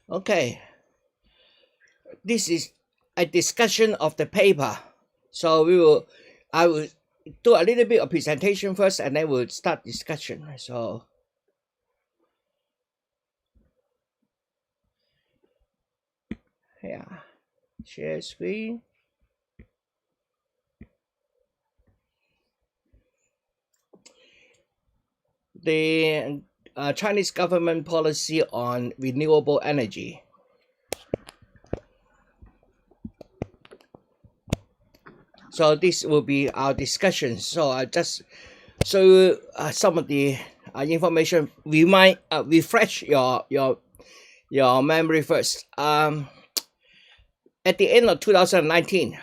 Okay, this is a discussion of the paper. So I will do a little bit of presentation first, and then we'll start discussion. So yeah, share screen. The Chinese government policy on renewable energy. So this will be our discussion. So I just show some of the information. Refresh your memory first. At the end of 2019,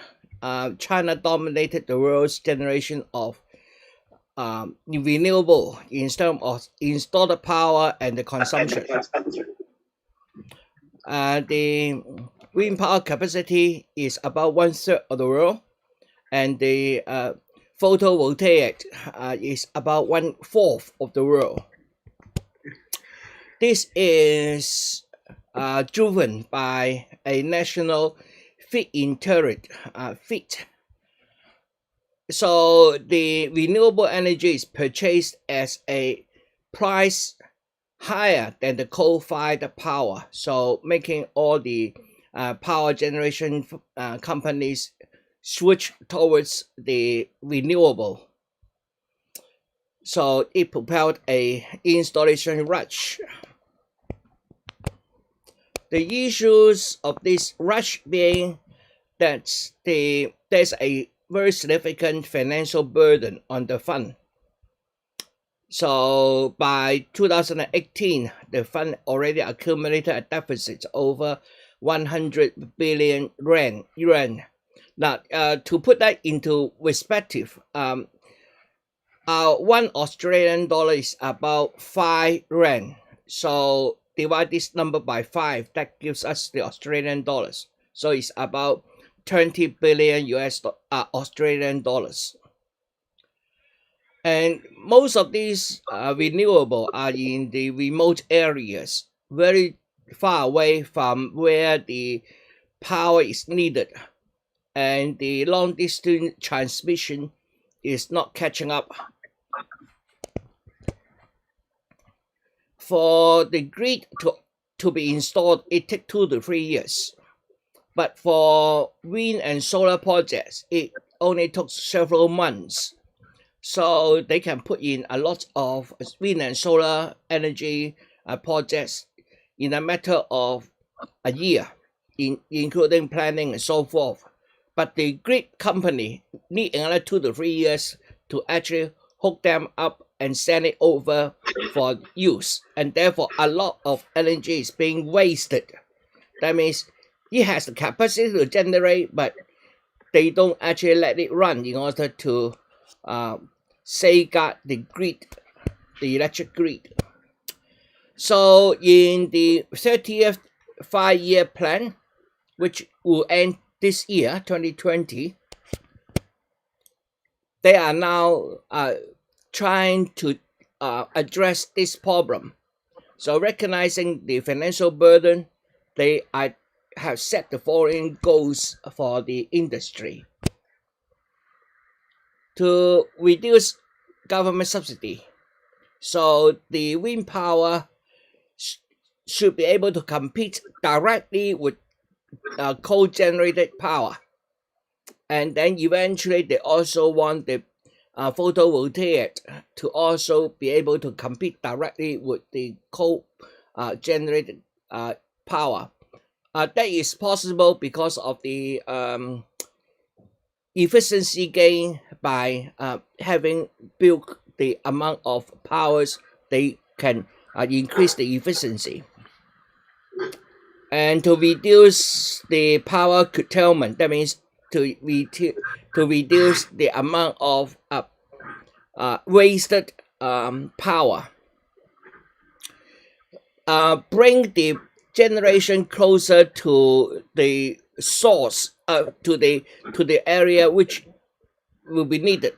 China dominated the world's generation of renewable in terms of installed power and the consumption. The wind power capacity is about 1/3 of the world, and the photovoltaic is about 1/4 of the world. This is driven by a national feed-in tariff. So the renewable energy is purchased as a price higher than the coal-fired power, so making all the power generation companies switch towards the renewable. So it propelled a installation rush. The issues of this rush being that there's a very significant financial burden on the fund. So by 2018, the fund already accumulated a deficit over 100 billion yuan. Now, to put that into perspective, $1 Australian is about 5 rand. So divide this number by 5, that gives us the Australian dollars. So it's about 20 billion Australian dollars. And most of these renewable are in the remote areas, very far away from where the power is needed, and the long distance transmission is not catching up. For the grid to be installed, it takes 2 to 3 years. But for wind and solar projects, it only took several months. So they can put in a lot of wind and solar energy projects in a matter of a year, including planning and so forth. But the grid company need another 2 to 3 years to actually hook them up and send it over for use. And therefore, a lot of energy is being wasted. That means it has the capacity to generate, but they don't actually let it run in order to safeguard the grid, the electric grid. So in the 30th 5-year plan, which will end this year, 2020, they are now trying to address this problem. So recognizing the financial burden, they have set the following goals for the industry: to reduce government subsidy. So the wind power should be able to compete directly with coal-generated power. And then eventually they also want the photovoltaic to also be able to compete directly with the coal-generated power. That is possible because of the efficiency gain by having built the amount of powers they can increase the efficiency. And to reduce the power curtailment, that means to reduce the amount of wasted power. Bring the generation closer to the source, to the area which will be needed.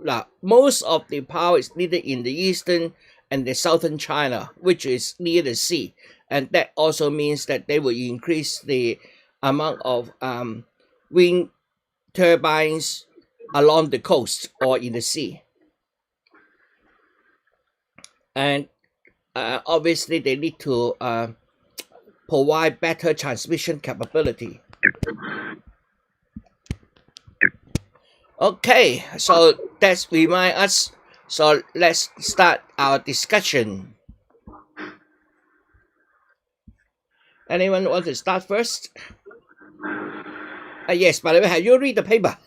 Now, most of the power is needed in the eastern and the southern China, which is near the sea, and that also means that they will increase the amount of wind turbines along the coast or in the sea. And obviously, they need to provide better transmission capability. Okay, so that's remind us. So let's start our discussion. Anyone want to start first? Yes, by the way, have you read the paper?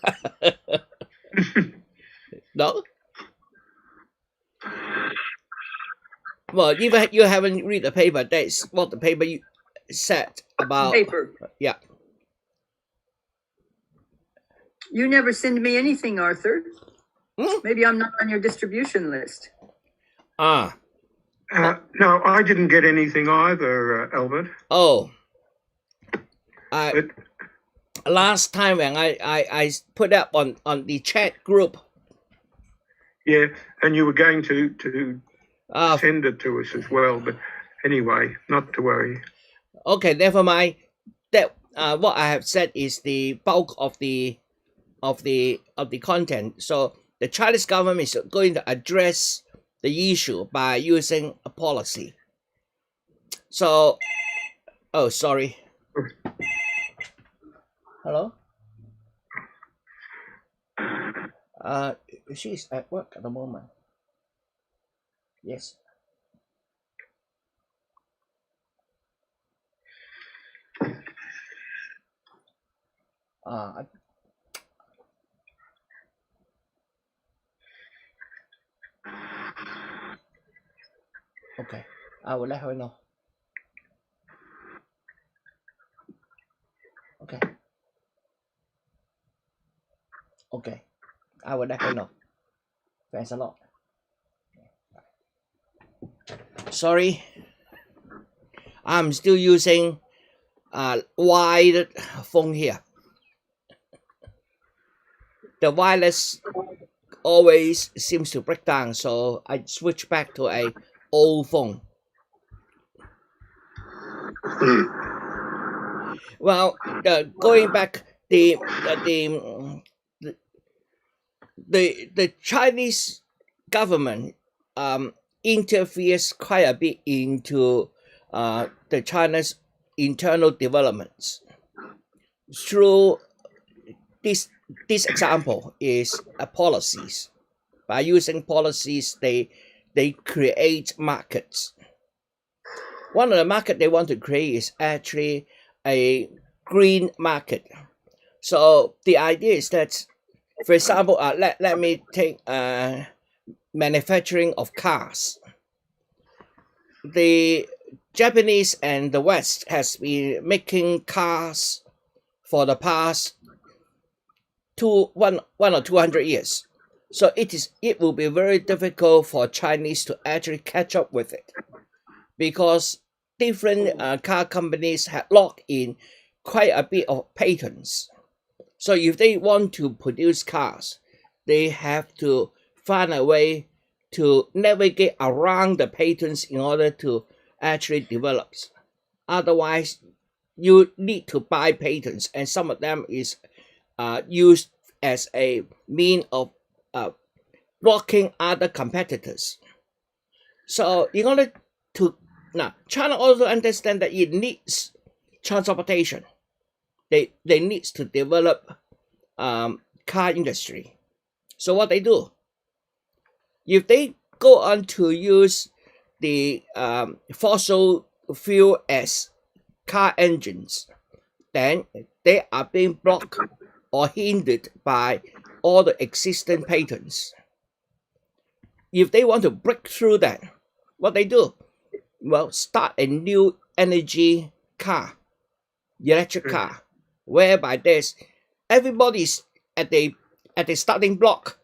No? Well, even you haven't read the paper, that's what the paper said about. Paper. Yeah. You never send me anything, Arthur. Maybe I'm not on your distribution list. Ah. No, I didn't get anything either, Albert. Oh. Last time when I put up on the chat group. Yeah, and you were going to send it to us as well, but anyway, not to worry. Okay, never mind. That what I have said is the bulk of the content. So the Chinese government is going to address the issue by using a policy. So, oh, sorry. Hello? She's at work at the moment. Yes. Okay, I will let her know. Okay. Okay, I will let her know. Thanks a lot. Sorry, I'm still using wired phone here. The wireless always seems to break down, so I switch back to a old phone. Well, going back, the Chinese government interferes quite a bit into the China's internal developments. Through this example is policies. By using policies, they create markets. One of the market they want to create is actually a green market. So the idea is that, for example, let me take manufacturing of cars. The Japanese and the West has been making cars for the past one or 200 years. So it will be very difficult for Chinese to actually catch up with it, because different car companies have locked in quite a bit of patents. So if they want to produce cars, they have to find a way to navigate around the patents in order to actually develop. Otherwise, you need to buy patents, and some of them is used as a mean of blocking other competitors. So in order to now, China also understand that it needs transportation. They needs to develop car industry. So what they do, if they go on to use the fossil fuel as car engines, then they are being blocked or hindered by all the existing patents. If they want to break through that, what they do, well, start a new energy car, electric car, whereby there's everybody's at the starting block.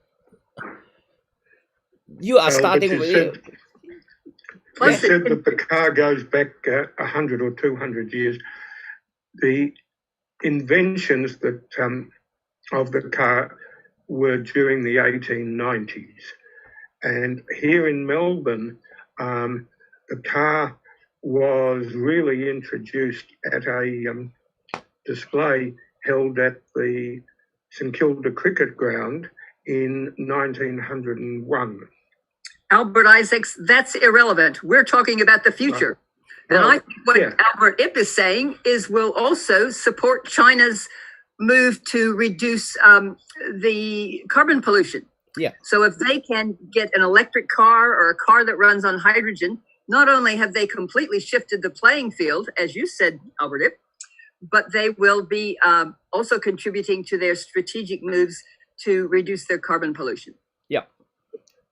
You are starting with it. You said that the car goes back 100 or 200 years. The inventions that of the car were during the 1890s. And here in Melbourne, the car was really introduced at a display held at the St Kilda Cricket Ground in 1901. Albert Isaacs, that's irrelevant. We're talking about the future. And I think what Albert Ip is saying is we'll also support China's move to reduce the carbon pollution. Yeah. So if they can get an electric car or a car that runs on hydrogen, not only have they completely shifted the playing field, as you said, Albert Ip, but they will be also contributing to their strategic moves to reduce their carbon pollution. Yeah.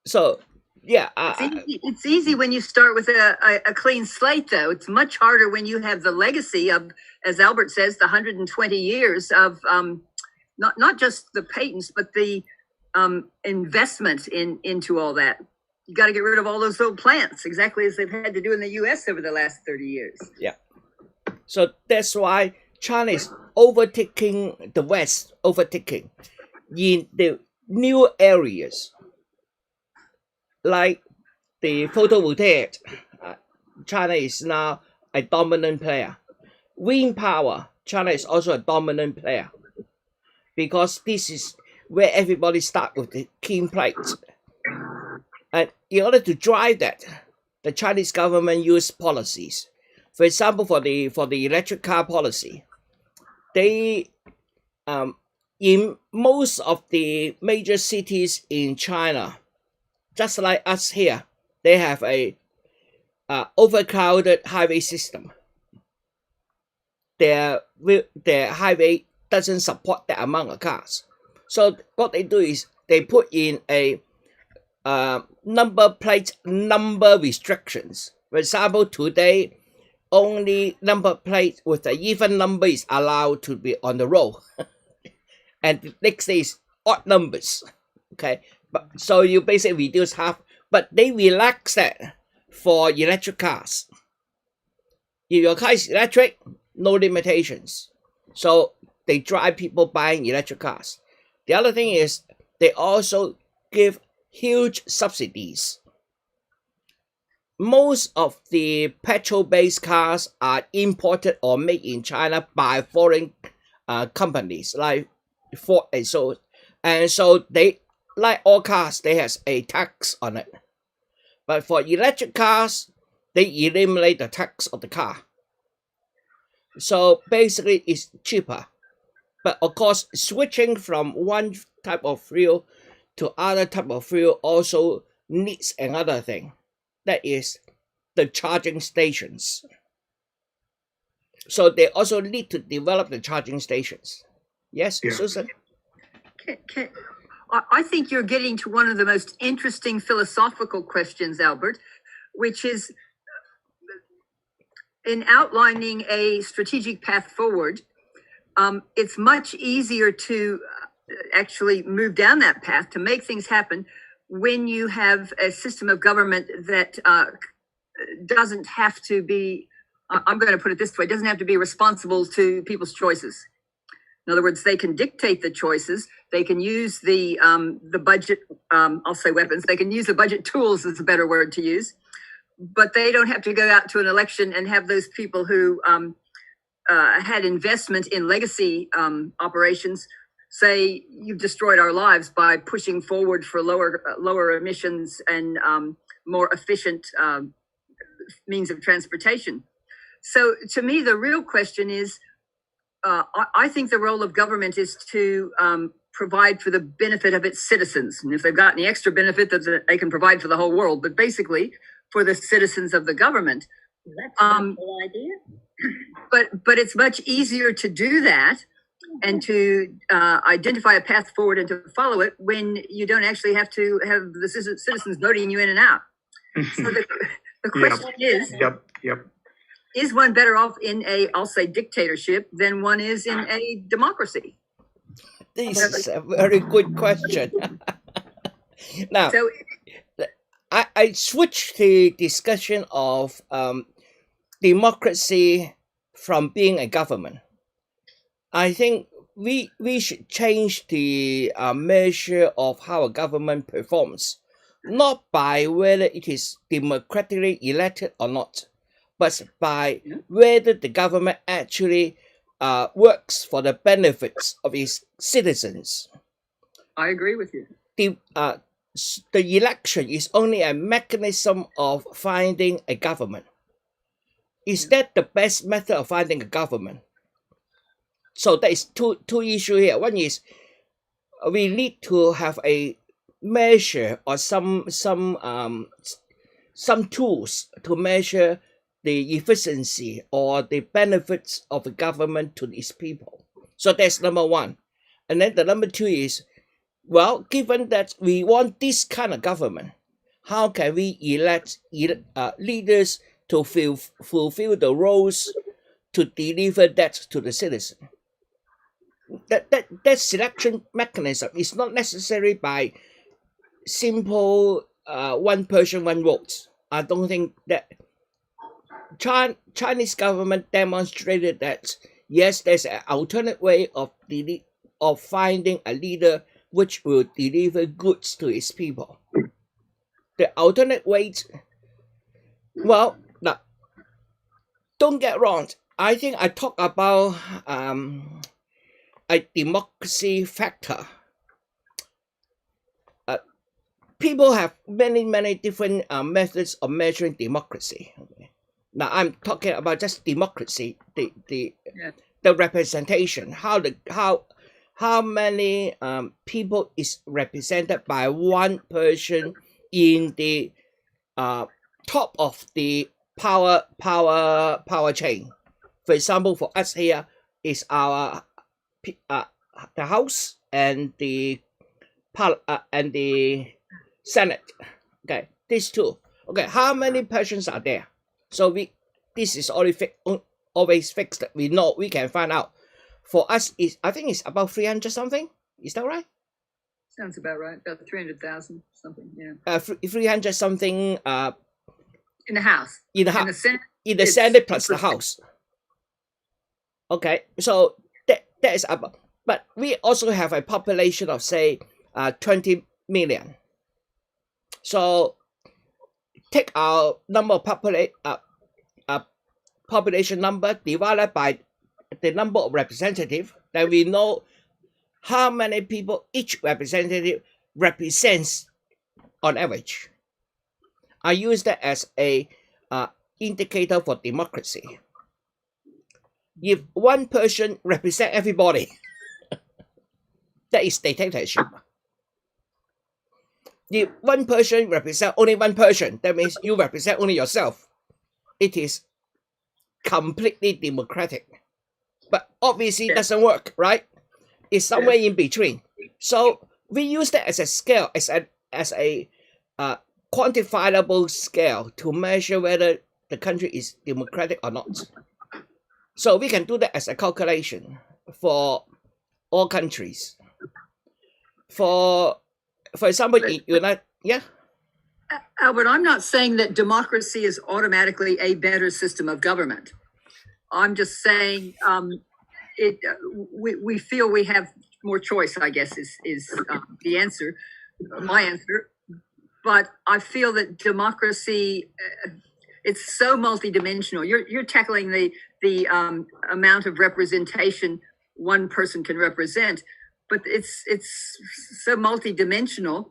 So, yeah. It's easy when you start with a clean slate, though. It's much harder when you have the legacy of, as Albert says, the 120 years of not just the patents, but the investment into all that. You got to get rid of all those old plants, exactly as they've had to do in the U.S. over the last 30 years. Yeah. So that's why China is overtaking the West, in the new areas, like the photovoltaic. China is now a dominant player. Wind power, China is also a dominant player, because this is where everybody starts with the clean plate. And in order to drive that, the Chinese government used policies. For example, for the electric car policy, they in most of the major cities in China, just like us here, they have a overcrowded highway system. Their highway doesn't support that amount of cars. So what they do is they put in a number restrictions. For example, today only number plate with an even number is allowed to be on the road, and the next day is odd numbers. Okay, but so you basically reduce half. But they relax that for electric cars. If your car is electric, no limitations. So they drive people buying electric cars. The other thing is they also give huge subsidies. Most of the petrol-based cars are imported or made in China by foreign companies like Ford and so. And so they, like all cars, they have a tax on it. But for electric cars, they eliminate the tax of the car. So basically, it's cheaper. But of course, switching from one type of fuel to other type of fuel also needs another thing. That is the charging stations. So they also need to develop the charging stations. Yes, yeah. Susan? I think you're getting to one of the most interesting philosophical questions, Albert, which is in outlining a strategic path forward, it's much easier to actually move down that path to make things happen when you have a system of government that doesn't have to be, I'm going to put it this way, doesn't have to be responsible to people's choices. In other words, they can dictate the choices. They can use the budget, I'll say weapons. They can use the budget tools is a better word to use. But they don't have to go out to an election and have those people who had investment in legacy operations say, you've destroyed our lives by pushing forward for lower emissions and more efficient means of transportation. So to me, the real question is, I think the role of government is to provide for the benefit of its citizens. And if they've got any extra benefit, that they can provide for the whole world, but basically for the citizens of the government. That's a wonderful idea. But it's much easier to do that and to identify a path forward and to follow it when you don't actually have to have the citizens voting you in and out. So the question is, is one better off in a, I'll say, dictatorship than one is in a democracy? This is a very good question. Now, so, I switched the discussion of democracy from being a government. I think we should change the measure of how a government performs, not by whether it is democratically elected or not, but by whether the government actually works for the benefits of its citizens. I agree with you. The election is only a mechanism of finding a government. Is that the best method of finding a government? So there is two issues here. One is we need to have a measure or some tools to measure the efficiency or the benefits of the government to its people. So that's number one. And then the number two is, well, given that we want this kind of government, how can we elect leaders to fulfill the roles to deliver that to the citizen? That selection mechanism is not necessary by simple one person, one vote. I don't think that Chinese government demonstrated that yes, there's an alternate way of finding a leader which will deliver goods to its people. The alternate way, well, now, don't get wrong. I think I talk about a democracy factor. People have many different methods of measuring democracy. Okay. Now I'm talking about just democracy, the representation, how many people is represented by one person in the top of the power chain. For example, for us here is our the House and the Senate. Okay, these two. Okay, how many persons are there? So this is always fixed. We know, we can find out. For us, I think it's about 300 something. Is that right? Sounds about right. About 300,000 something. Yeah. 300 something. In the House. In the House. In the Senate. In the Senate plus the House. Okay, so that is about. But we also have a population of say 20 million. So take our number of population number divided by the number of representatives, then we know how many people each representative represents on average. I use that as a indicator for democracy. If one person represents everybody, that is dictatorship. If one person represents only one person, that means you represent only yourself. It is completely democratic. But obviously it doesn't work, right? It's somewhere in between. So we use that as a scale, as a quantifiable scale to measure whether the country is democratic or not. So we can do that as a calculation for all countries. For example, Albert, I'm not saying that democracy is automatically a better system of government. I'm just saying we feel we have more choice, I guess, is the answer, my answer. But I feel that democracy, it's so multidimensional. You're tackling the amount of representation one person can represent, but it's so multidimensional.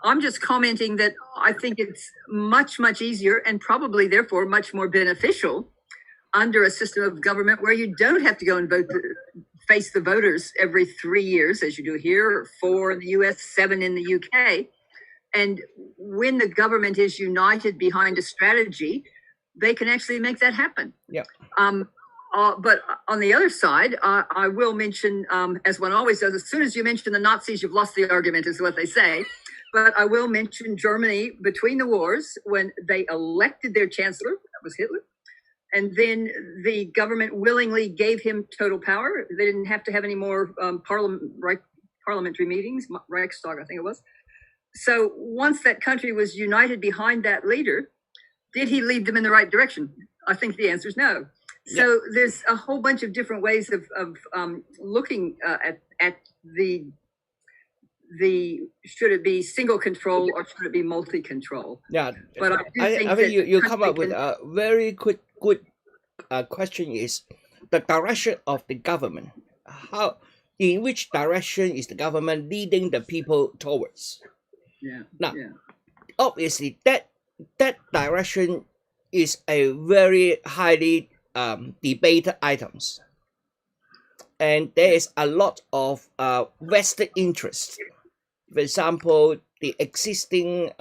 I'm just commenting that I think it's much easier and probably therefore much more beneficial under a system of government where you don't have to go and face the voters every 3 years, as you do here, or 4 in the US, 7 in the UK. And when the government is united behind a strategy, they can actually make that happen. Yeah. But on the other side, I will mention, as one always does, as soon as you mention the Nazis, you've lost the argument, is what they say. But I will mention Germany between the wars when they elected their chancellor, that was Hitler. And then the government willingly gave him total power. They didn't have to have any more parliamentary meetings, Reichstag, I think it was. So once that country was united behind that leader, did he lead them in the right direction? I think the answer is no. So there's a whole bunch of different ways of looking at the should it be single control or should it be multi-control? Yeah, but I think you come up with a very good question is the direction of the government. How, in which direction is the government leading the people towards? Yeah. Now, yeah. obviously, that direction is a very highly debated items, and there is a lot of vested interest. For example, the existing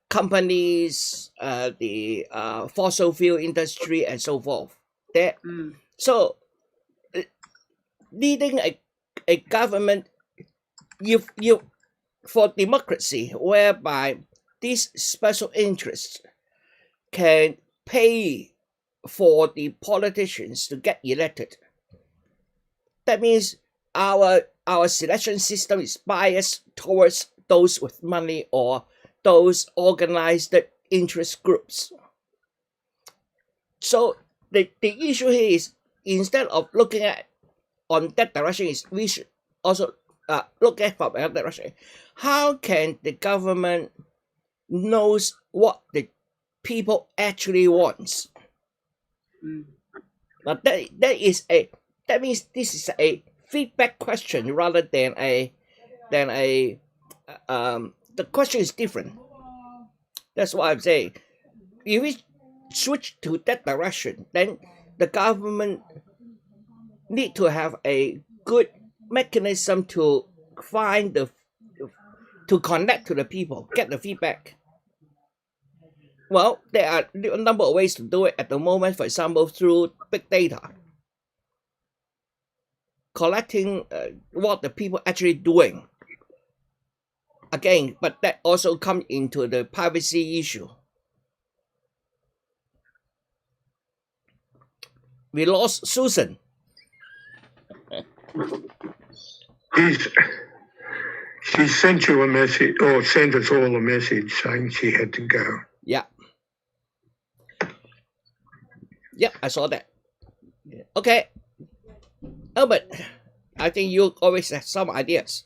companies, the fossil fuel industry, and so forth. That so leading a government, you for democracy, whereby these special interests can pay for the politicians to get elected. That means our selection system is biased towards those with money or those organized interest groups. So the issue here is, instead of looking at on that direction, is we should also look at from another direction. How can the government knows what the people actually wants? Now that means this is a feedback question rather than the question is different. That's what I'm saying. If we switch to that direction, then the government need to have a good mechanism to find to connect to the people, get the feedback. Well, there are a number of ways to do it at the moment. For example, through big data, collecting what the people actually doing. Again, but that also comes into the privacy issue. We lost Susan. She sent you a message, or sent us all a message saying she had to go. Yeah. Yep, I saw that. Okay. Albert, I think you always have some ideas.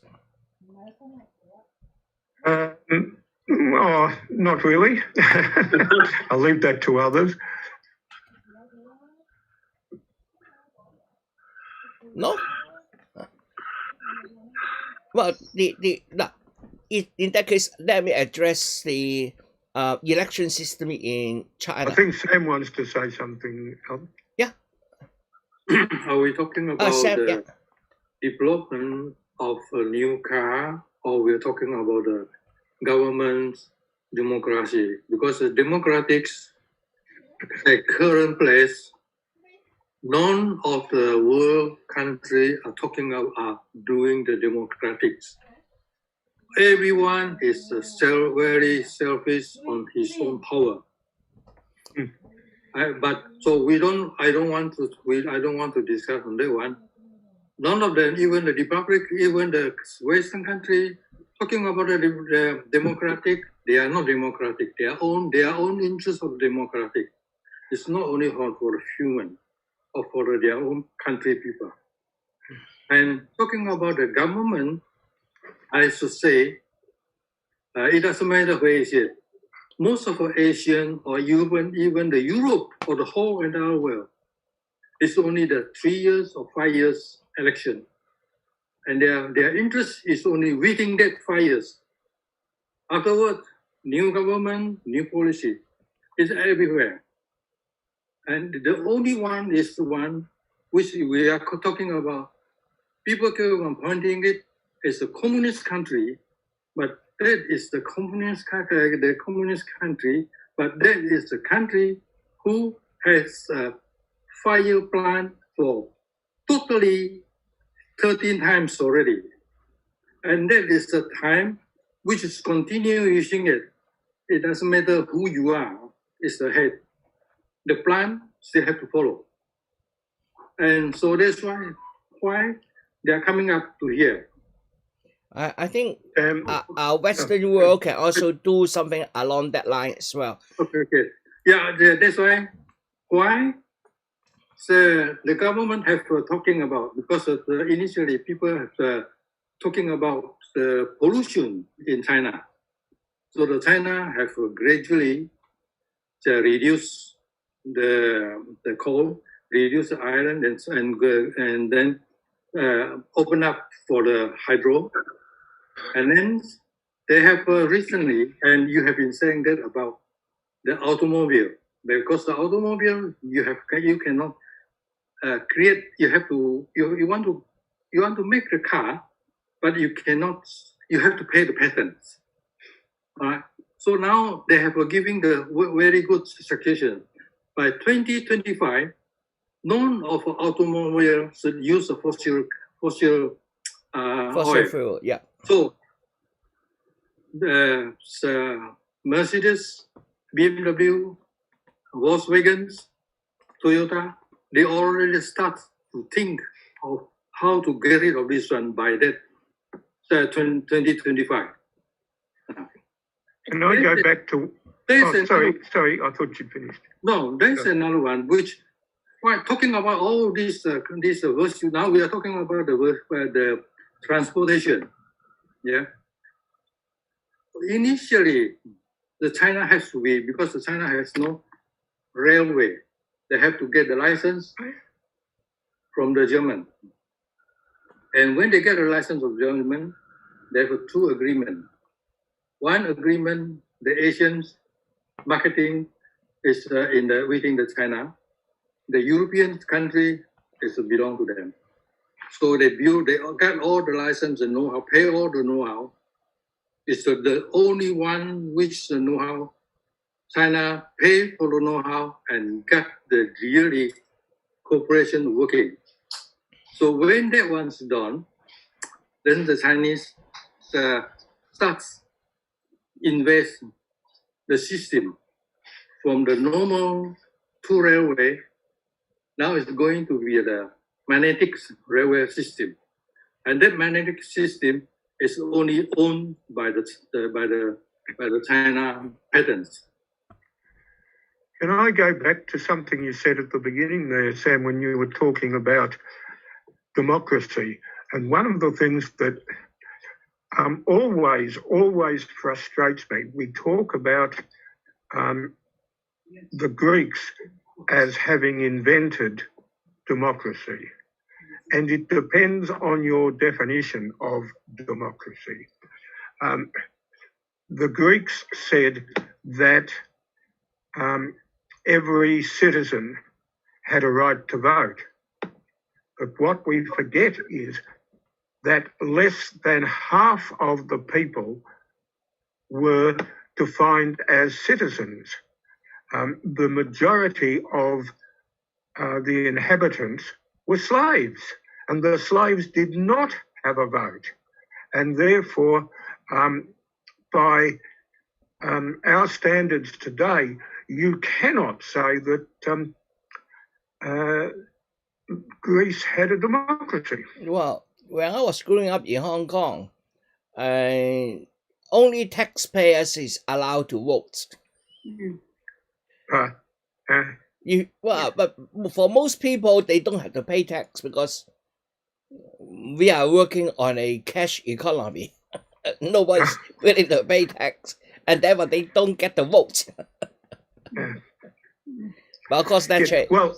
Not really. I'll leave that to others. No? Well, no. In that case, let me address the election system in China. I think Sam wants to say something. Yeah. Are we talking about Sam, the yeah. development of a new car, or we're talking about the government democracy? Because the democratics at current place, none of the world country are talking about are doing the democratics. Everyone is very selfish on his own power. But so I don't want to discuss on that one. None of them, even the republic, even the Western country, talking about the democratic, they are not democratic. Their own interest of democratic. It's not only for the human or for their own country people. And talking about the government, I should say, it doesn't matter where it's at. Most of the Asian or even the Europe or the whole entire world, it's only the 3 years or 5 years election. And their interest is only within that 5 years. Afterwards, new government, new policy. It's everywhere. And the only one is the one which we are talking about. People keep on pointing it as a communist country, but that is the communist country, but that is the country who has a fire plan for totally 13 times already. And that is the time which is continue using it. It doesn't matter who you are, it's the head. The plan still have to follow. And so that's why they are coming up to here. I think our Western world can also do something along that line as well. Okay. Yeah, that's why the government have talking about, because initially people have talking about the pollution in China. So the China have gradually reduced the coal, reduce the iron, and then open up for the hydro. And then they have recently, and you have been saying that about the automobile, because the automobile you cannot create. You want to make the car, but you cannot. You have to pay the patents. So now they have giving the very good suggestion. By 2025, none of automobiles should use a fossil oil. fuel. Yeah. So the Mercedes, BMW, Volkswagen, Toyota, they already start to think of how to get rid of this one by that 2025. Can I go back to? Sorry, I thought you finished. No, there's another one which, while talking about all these virtues, now we are talking about the transportation. Yeah. Initially, the China has to be, because the China has no railway. They have to get the license from the German. And when they get a license of German, they have two agreements. One agreement, the Asians marketing is within the China. The European country is belong to them. So they get all the license and know-how, pay all the know-how. It's the only one which the know-how, China pay for the know-how and get the really cooperation working. So when that one's done, then the Chinese starts invest the system from the normal two railway. Now it's going to be the magnetic railway system, and that magnetic system is only owned by the China patents. Can I go back to something you said at the beginning there, Sam, when you were talking about democracy? And one of the things that always frustrates me, we talk about the Greeks as having invented democracy. And it depends on your definition of democracy. The Greeks said that every citizen had a right to vote. But what we forget is that less than half of the people were defined as citizens. The majority of the inhabitants were slaves, and the slaves did not have a vote. And therefore, by our standards today, you cannot say that Greece had a democracy. Well, when I was growing up in Hong Kong, only taxpayers is allowed to vote. But for most people, they don't have to pay tax because we are working on a cash economy. Nobody's willing to pay tax, and therefore they don't get the vote. But of course, that changed. Well,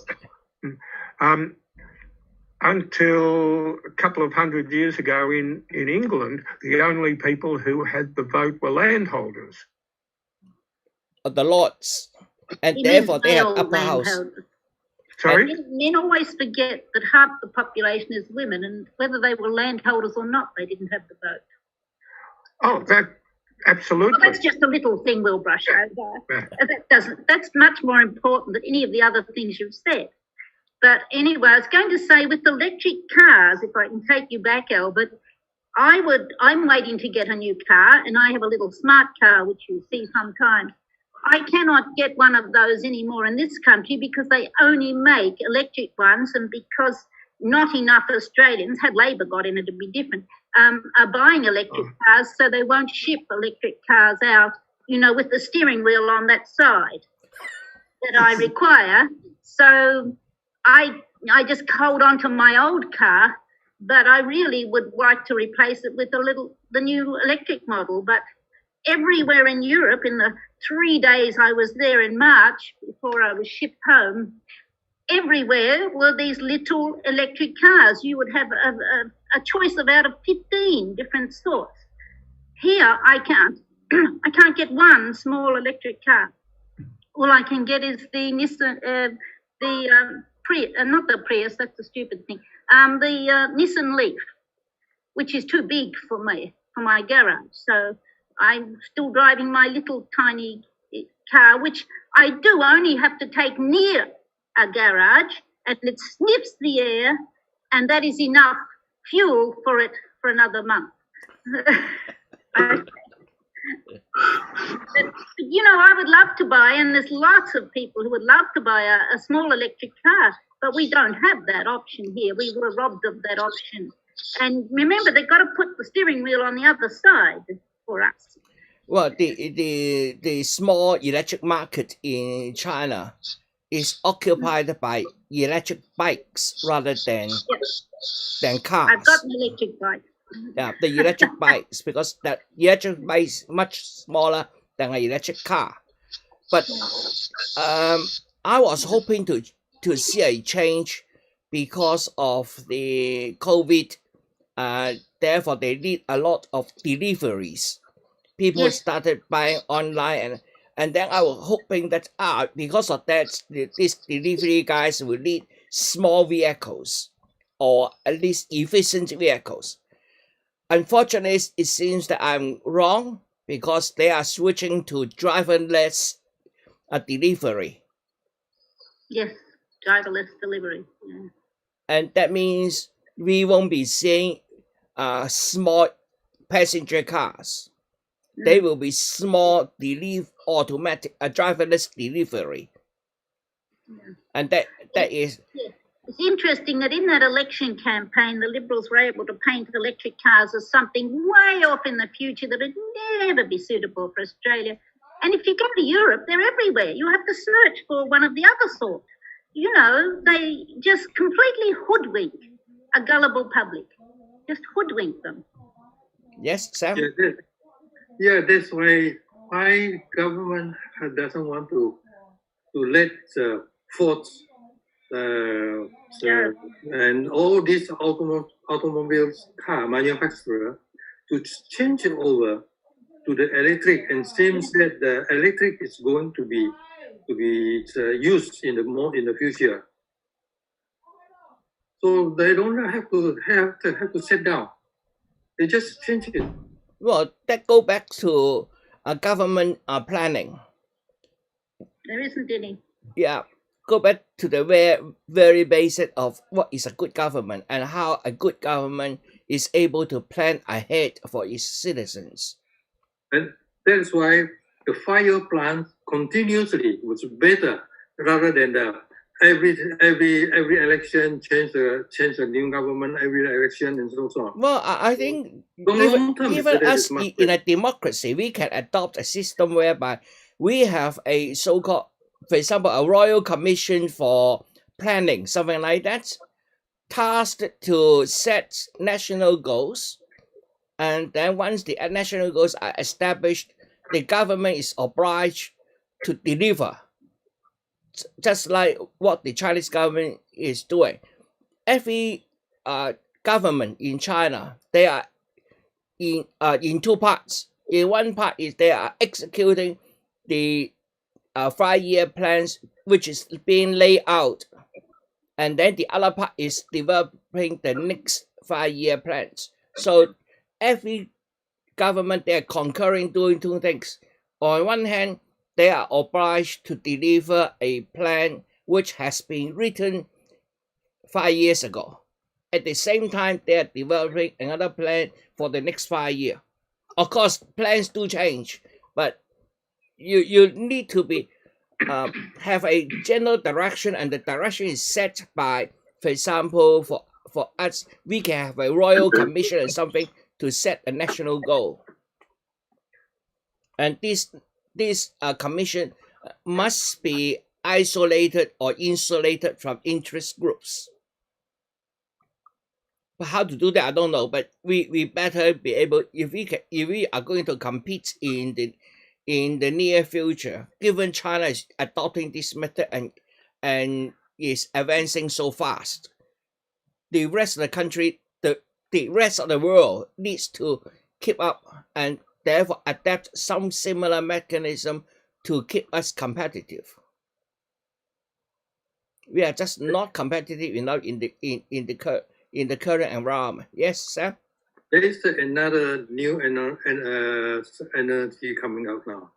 until a couple of hundred years ago in England, the only people who had the vote were landholders. The lords. And therefore they have upper house. Sorry? Men always forget that half the population is women, and whether they were landholders or not, they didn't have the vote. Oh, that absolutely. Well, that's just a little thing we'll brush over. That's much more important than any of the other things you've said. But anyway, I was going to say with electric cars, if I can take you back, Albert, I'm waiting to get a new car, and I have a little smart car, which you see sometimes. I cannot get one of those anymore in this country because they only make electric ones, and because not enough Australians, had Labor got in it, it'd be different, are buying electric cars, so they won't ship electric cars out, with the steering wheel on that side that I require. So I just hold on to my old car, but I really would like to replace it with the new electric model. But everywhere in Europe, in the 3 days I was there in March before I was shipped home, everywhere were these little electric cars. You would have a choice of out of 15 different sorts. Here I can't. I can't get one small electric car. All I can get is the Nissan, not the Prius, that's a stupid thing. The Nissan Leaf, which is too big for me, for my garage. So I'm still driving my little tiny car, which I do only have to take near a garage, and it sniffs the air, and that is enough fuel for it for another month. But, you know, I would love to buy, and there's lots of people who would love to buy a small electric car, but we don't have that option here. We were robbed of that option. And remember, they've got to put the steering wheel on the other side for us. Well, the small electric market in China is occupied by electric bikes rather than cars. I've got an electric bike. Yeah, the electric bikes, because the electric bike is much smaller than an electric car. But I was hoping to see a change because of the COVID. Therefore, they need a lot of deliveries. People started buying online, and then I was hoping that because of that, these delivery guys will need small vehicles, or at least efficient vehicles. Unfortunately, it seems that I'm wrong, because they are switching to driverless delivery. Yes, driverless delivery. Yeah. And that means we won't be seeing small passenger cars. They will be small automatic driverless delivery. Yeah. And that is... Yeah. It's interesting that in that election campaign, the Liberals were able to paint electric cars as something way off in the future that would never be suitable for Australia. And if you go to Europe, they're everywhere. You have to search for one of the other sort. You know, they just completely hoodwink a gullible public. Just hoodwink them. Yes, Sam? That's why government doesn't want to let Ford's and all these automobiles car manufacturer to change it over to the electric, and seems that the electric is going to be used in the future. So they don't have to sit down. They just change it. Well, that go back to government planning. There isn't any. Yeah, go back to the very basic of what is a good government and how a good government is able to plan ahead for its citizens. And that's why the 5-year plan continuously was better rather than every election change the new government every election and so on. Well, I think even us in a democracy, we can adopt a system whereby we have a so-called, for example, a royal commission for planning, something like that, tasked to set national goals. And then once the national goals are established, the government is obliged to deliver, just like what the Chinese government is doing. Every government in China, they are in two parts. In one part is they are executing the 5-year plans, which is being laid out, and then the other part is developing the next 5-year plans. So every government, they are concurring doing two things. On one hand, they are obliged to deliver a plan which has been written 5 years ago. At the same time, they are developing another plan for the next 5 years. Of course, plans do change, but you need to be have a general direction, and the direction is set by, for example, for us, we can have a royal commission or something to set a national goal. And this commission must be isolated or insulated from interest groups. But how to do that, I don't know. But we better be able, if we are going to compete in in the near future, given China is adopting this method and is advancing so fast. The rest of the country, the rest of the world needs to keep up and therefore adapt some similar mechanism to keep us competitive. We are just not competitive enough in the current environment. Yes, Sam? There is another new energy coming out now.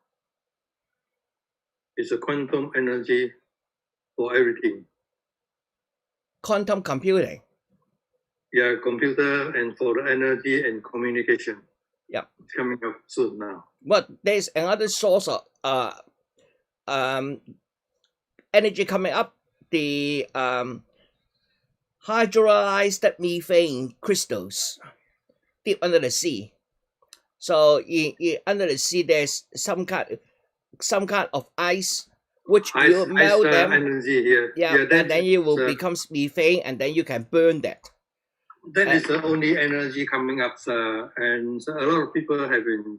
It's a quantum energy for everything. Quantum computing. Yeah, computer and for the energy and communication. Yeah. It's coming up soon now. But there's another source of energy coming up, the hydrolyzed methane crystals deep under the sea. So under the sea, there's some kind of ice which you melt them. Energy here. Yeah, and then you will become methane, and then you can burn that. That is the only energy coming up, and a lot of people have been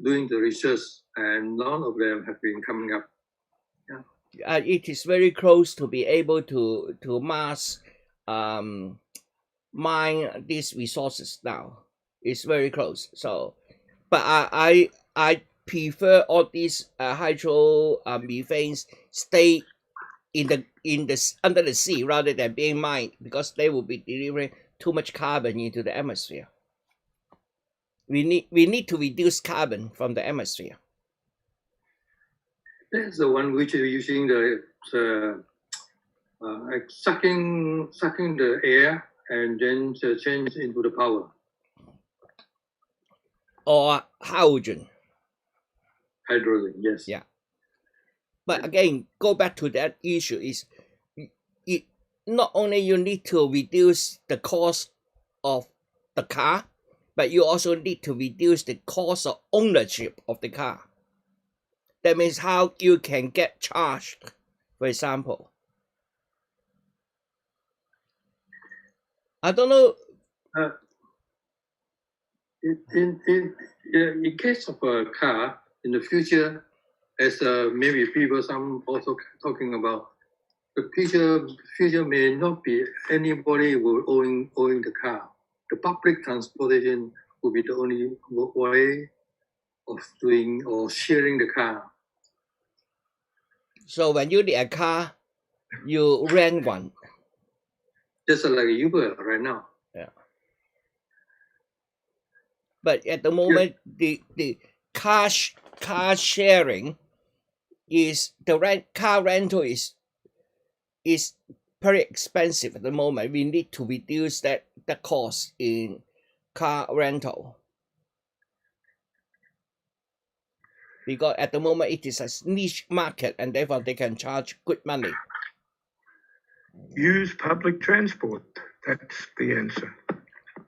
doing the research, and none of them have been coming up. Yeah. It is very close to be able to mass mine these resources now. It's very close. So, but I prefer all these hydro methanes stay in the under the sea rather than being mined, because they will be delivering too much carbon into the atmosphere. We need to reduce carbon from the atmosphere. That's the one which is using the sucking the air and then change into the power. Or hydrogen. Hydrogen, yes. Yeah. But again, go back to that issue is not only you need to reduce the cost of the car, but you also need to reduce the cost of ownership of the car. That means how you can get charged, for example. I don't know. In case of a car, in the future, as maybe people some also talking about, the future may not be anybody will owing the car. The public transportation will be the only way of doing or sharing the car. So when you need a car, you rent one. Just like Uber right now. Yeah. But at the moment, the car sharing is car rental is very expensive at the moment. We need to reduce the cost in car rental, because at the moment it is a niche market and therefore they can charge good money. Use public transport. That's the answer.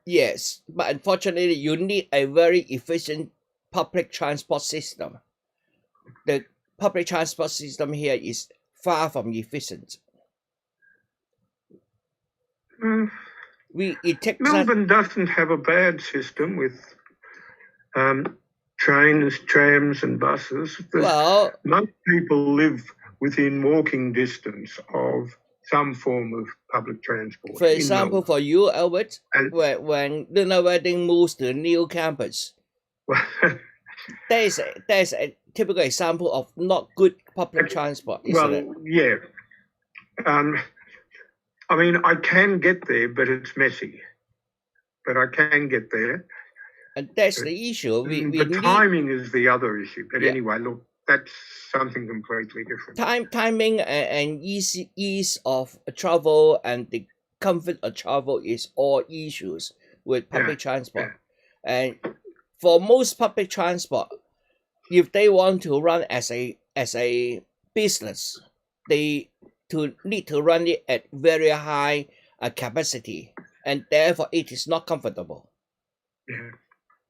Yes, but unfortunately you need a very efficient public transport system. The public transport system here is far from efficient. Melbourne doesn't have a bad system with trains, trams and buses. Well, most people live within walking distance of some form of public transport. For example, for you, Albert, when Luna Wedding moves to the new campus, there's a typical example of not good public transport, isn't it? Yeah. I mean, I can get there, but it's messy. But I can get there. And that's the issue. The timing is the other issue. But anyway, look, that's something completely different. Timing and ease of travel and the comfort of travel is all issues with public transport. Yeah. And for most public transport, if they want to run as a business, they need to run it at very high capacity, and therefore it is not comfortable. Yeah.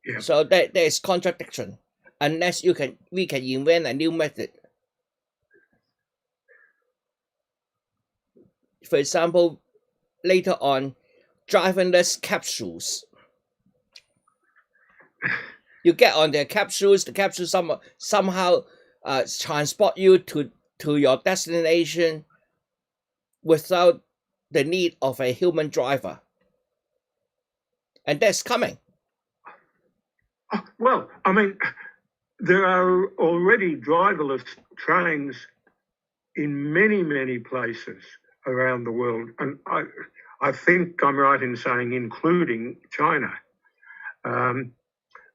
Yeah. So there is contradiction unless we can invent a new method. For example, later on, driverless capsules. You get on the capsules. The capsule somehow transport you to your destination without the need of a human driver, and that's coming. Well, I mean, there are already driverless trains in many, many places around the world, and I think I'm right in saying including China.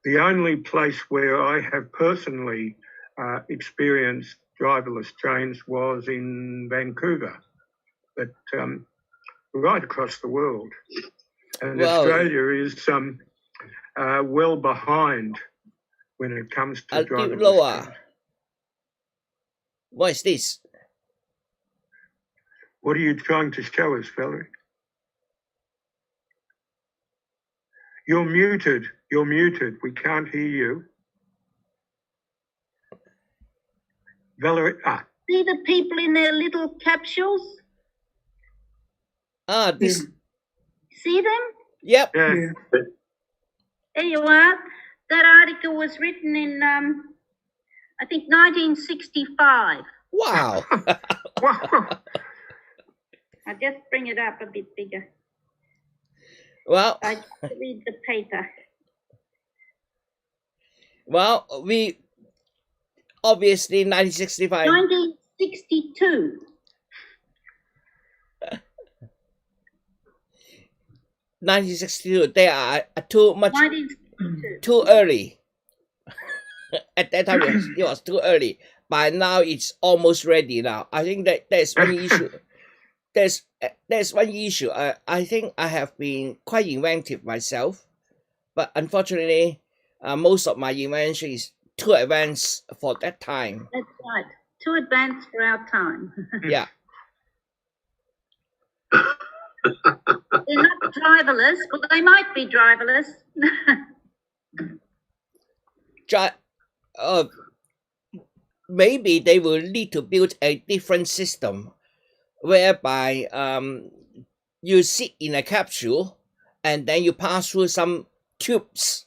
The only place where I have personally experienced driverless trains was in Vancouver, but right across the world. And Well, Australia is well behind when it comes to driverless Loa, trains. what is this? What are you trying to show us, Valerie? You're muted. You're muted. We can't hear you. Valerie, See the people in their little capsules? This. See them? Yep. yeah. There you are. That article was written in, I think, 1965. Wow. Wow. I'll just bring it up a bit bigger. Well, I read the paper. well, we obviously 1965. 1962. 1962. They are too much 1962. too early. At that time, it was too early. But now it's almost ready. Now I think there's one issue. There's one issue. I think I have been quite inventive myself, but unfortunately, most of my invention is too advanced for that time. That's right. Too advanced for our time. Yeah. They're not driverless, but they might be driverless. Maybe they will need to build a different system whereby you sit in a capsule and then you pass through some tubes,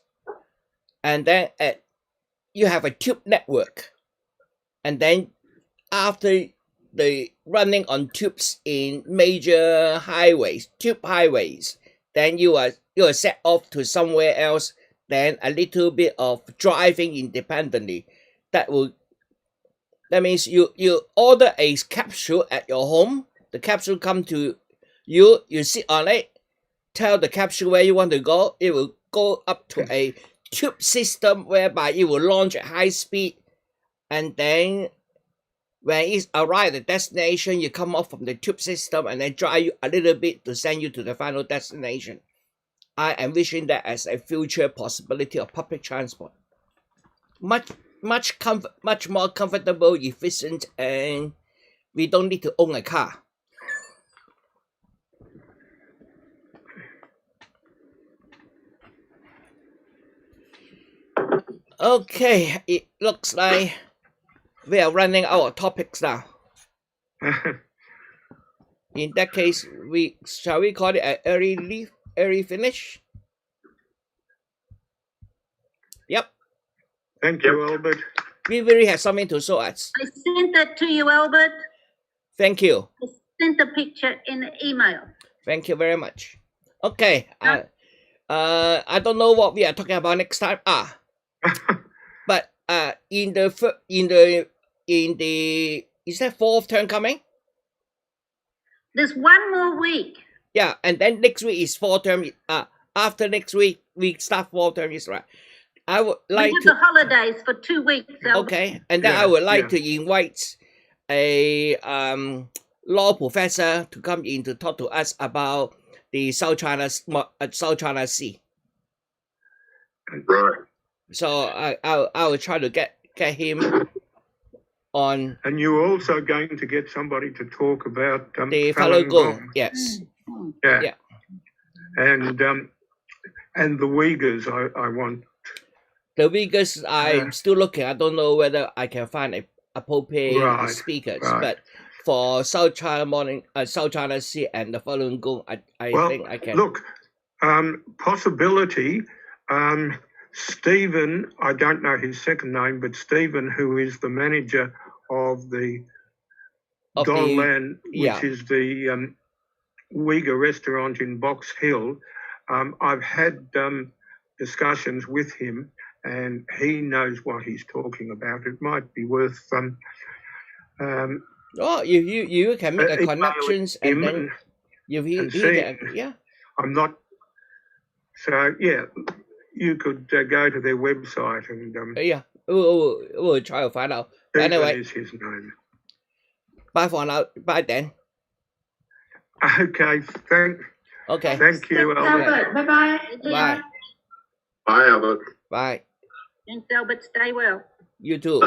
and then you have a tube network, and then after the running on tubes in major highways, tube highways, then you are set off to somewhere else. Then a little bit of driving independently. That means you order a capsule at your home. The capsule come to you. You sit on it. Tell the capsule where you want to go. It will go up to a tube system whereby it will launch at high speed, and then when it's arrived at the destination, you come off from the tube system and then drive you a little bit to send you to the final destination. I envision that as a future possibility of public transport. Much more comfortable, efficient, and we don't need to own a car. Okay, it looks like we are running out of topics now. In that case, shall we call it an early finish? Yep. Thank you, Albert. We really have something to show us. I sent that to you, Albert. Thank you. I sent the picture in the email. Thank you very much. Okay. I don't know what we are talking about next time. But in the is that fourth term coming? There's one more week. Yeah, and then next week is fourth term. After next week we start fourth term, is right. I would like we have the holidays for 2 weeks. Albert. Okay, and then I would like to invite a law professor to come in to talk to us about the South China Sea. Right. So I will try to get him on. And you're also going to get somebody to talk about the Falun Gong. Yes. Yeah. And the Uyghurs, I want. The Uyghurs, I'm still looking. I don't know whether I can find a appropriate speakers, but for South China Sea and the Falun Gong, I think I can. Look, possibility. Stephen, I don't know his second name, but Stephen, who is the manager of the Donlan, which is the Uyghur restaurant in Box Hill, I've had discussions with him, and he knows what he's talking about. It might be worth you can make a connections and then I'm not. So yeah, you could go to their website and we'll try to find out. Anyway, is his name. Bye for now. Bye then. Okay, thank you, Albert. Bye-bye. Bye. Bye, Albert. Bye. Thanks, Albert. Stay well. You too.